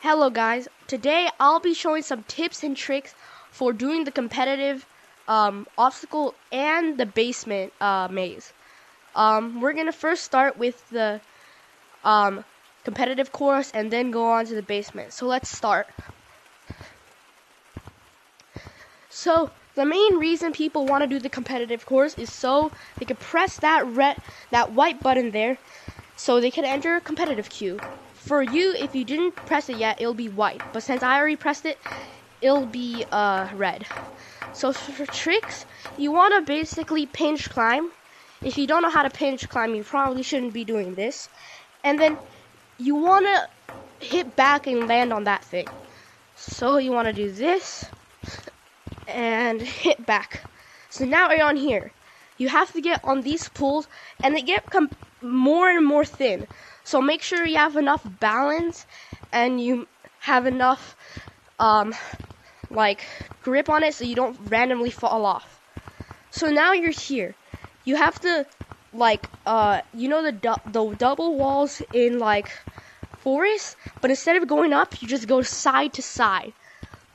Hello guys, today I'll be showing some tips and tricks for doing the competitive obstacle and the basement maze. We're going to first start with the competitive course and then go on to the basement. So let's start. So the main reason people want to do the competitive course is so they can press that white button there so they can enter a competitive queue. For you, if you didn't press it yet, it'll be white. But since I already pressed it, it'll be red. So for tricks, you want to basically pinch climb. If you don't know how to pinch climb, you probably shouldn't be doing this. And then you want to hit back and land on that thing. So you want to do this and hit back. So now you're on here. You have to get on these pools, and they get more and more thin. So make sure you have enough balance and you have enough grip on it so you don't randomly fall off. So now you're here. You have to the double walls in forest, but instead of going up, you just go side to side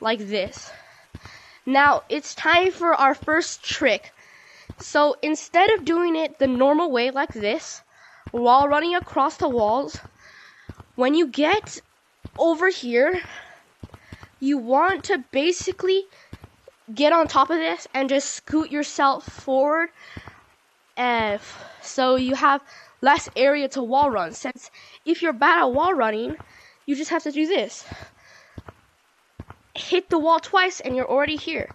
like this. Now it's time for our first trick. So instead of doing it the normal way like this, while running across the walls, when you get over here, you want to basically get on top of this and just scoot yourself forward, so you have less area to wall run. Since if you're bad at wall running, you just have to do this. Hit the wall twice and you're already here.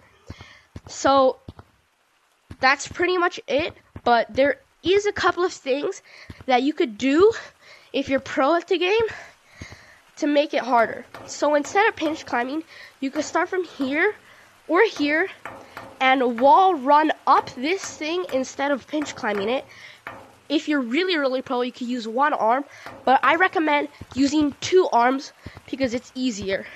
So that's pretty much it, but there is a couple of things that you could do if you're pro at the game to make it harder. So instead of pinch climbing, you could start from here or here and wall run up this thing instead of pinch climbing it. If you're really pro, you could use one arm, but I recommend using 2 arms because it's easier.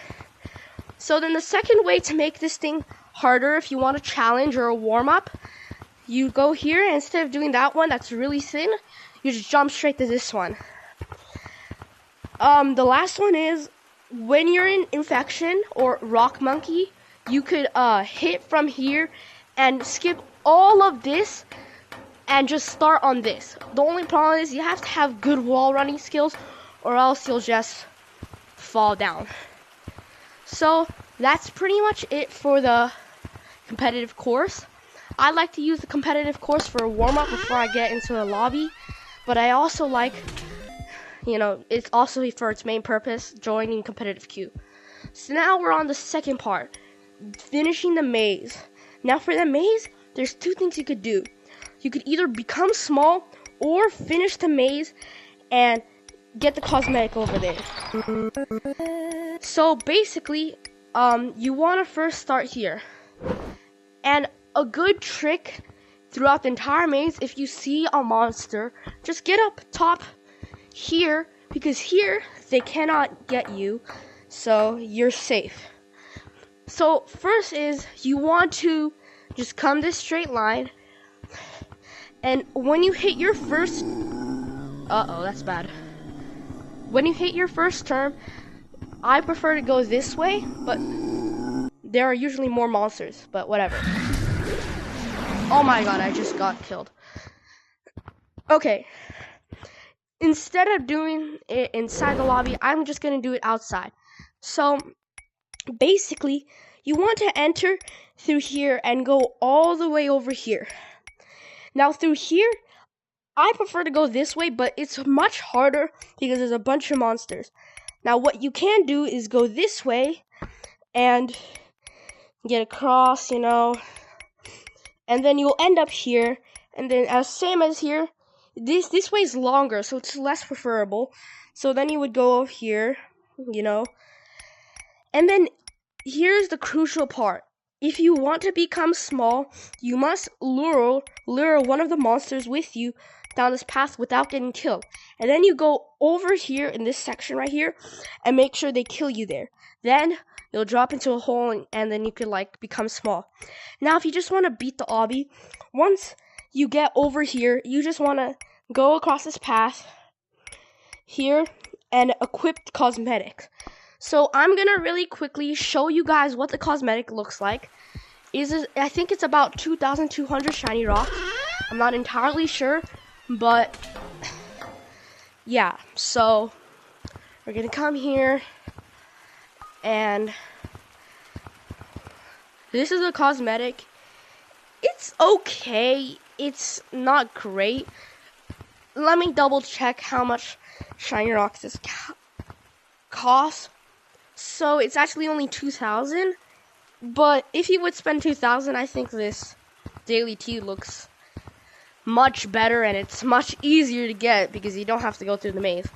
So then the second way to make this thing harder, if you want a challenge or a warm-up, you go here, and instead of doing that one that's really thin, you just jump straight to this one. The last one is, when you're in Infection or Rock Monkey, you could hit from here and skip all of this and just start on this. The only problem is you have to have good wall running skills or else you'll just fall down. So that's pretty much it for the competitive course. I like to use the competitive course for a warm-up before I get into the lobby, but I also like, it's also for its main purpose, joining competitive queue. So now we're on the second part, finishing the maze. Now for the maze, there's 2 things you could do. You could either become small or finish the maze and get the cosmetic over there. So basically, you want to first start here. And a good trick throughout the entire maze, if you see a monster, just get up top here, because here they cannot get you, so you're safe. So first is, you want to just come this straight line, and when you hit your first, that's bad. When you hit your first turn, I prefer to go this way, but there are usually more monsters, but whatever. Oh my god, I just got killed. Okay. Instead of doing it inside the lobby, I'm just going to do it outside. So, basically, you want to enter through here and go all the way over here. Now, through here, I prefer to go this way, but it's much harder because there's a bunch of monsters. Now, what you can do is go this way and get across, and then you'll end up here, and then same as here, this way is longer, so it's less preferable. So then you would go over here, and then here's the crucial part. If you want to become small, you must lure one of the monsters with you down this path without getting killed. And then you go over here in this section right here and make sure they kill you there. Then you'll drop into a hole and then you can become small. Now if you just want to beat the obby, once you get over here, you just want to go across this path here and equipped cosmetics. So I'm gonna really quickly show you guys what the cosmetic looks like. I think it's about 2,200 shiny rocks. I'm not entirely sure, but yeah. So we're gonna come here, and this is a cosmetic. It's okay. It's not great. Let me double check how much shiny rocks this costs. So it's actually only 2,000. But if you would spend 2,000, I think this daily tea looks much better, and it's much easier to get because you don't have to go through the maze.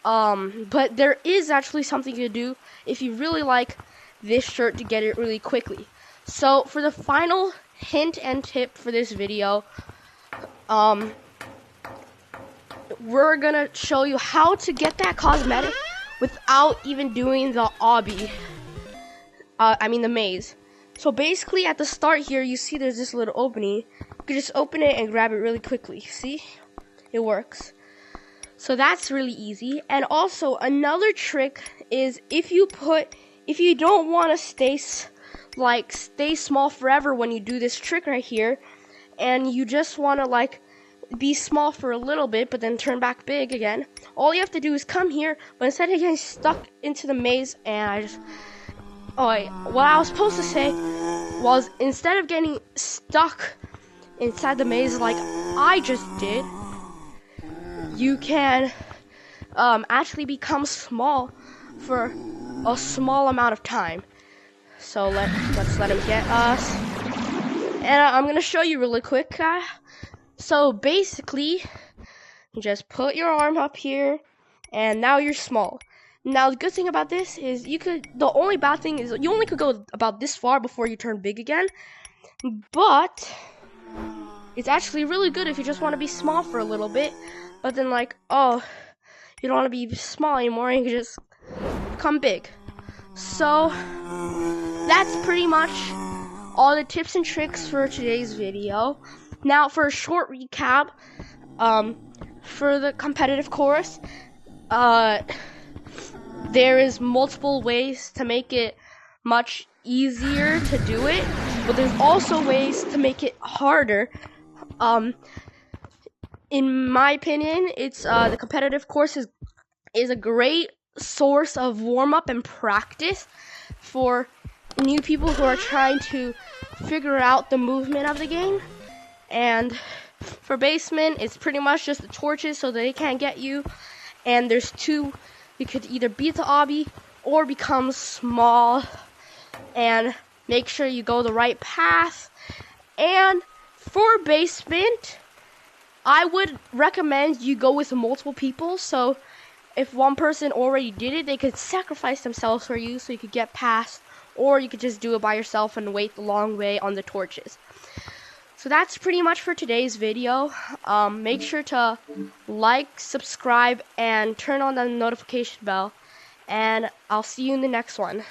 But there is actually something to do if you really like this shirt to get it really quickly. So for the final hint and tip for this video, we're gonna show you how to get that cosmetic without even doing the obby. The maze. So basically at the start here, you see there's this little opening. You can just open it and grab it really quickly. See? It works. So that's really easy. And also another trick is if you don't want to stay small forever when you do this trick right here, and you just want to be small for a little bit but then turn back big again, all you have to do is come here, but instead of getting stuck into the maze, and what I was supposed to say was, instead of getting stuck inside the maze like I just did, you can actually become small for a small amount of time. So let's let him get us. And I'm going to show you really quick. So basically, just put your arm up here, and now you're small. Now, the good thing about this is the only bad thing is you only could go about this far before you turn big again. But it's actually really good if you just want to be small for a little bit. But then you don't want to be small anymore, and you can just become big. So that's pretty much all the tips and tricks for today's video. Now, for a short recap, for the competitive course, there is multiple ways to make it much easier to do it, but there's also ways to make it harder. In my opinion, it's the competitive course is a great source of warm-up and practice for new people who are trying to figure out the movement of the game. And for basement, it's pretty much just the torches so they can't get you. And there's two. You could either beat the obby or become small, and make sure you go the right path. And for basement, I would recommend you go with multiple people. So if one person already did it, they could sacrifice themselves for you so you could get past, or you could just do it by yourself and wait the long way on the torches. So that's pretty much for today's video. Make sure to like, subscribe, and turn on the notification bell. And I'll see you in the next one.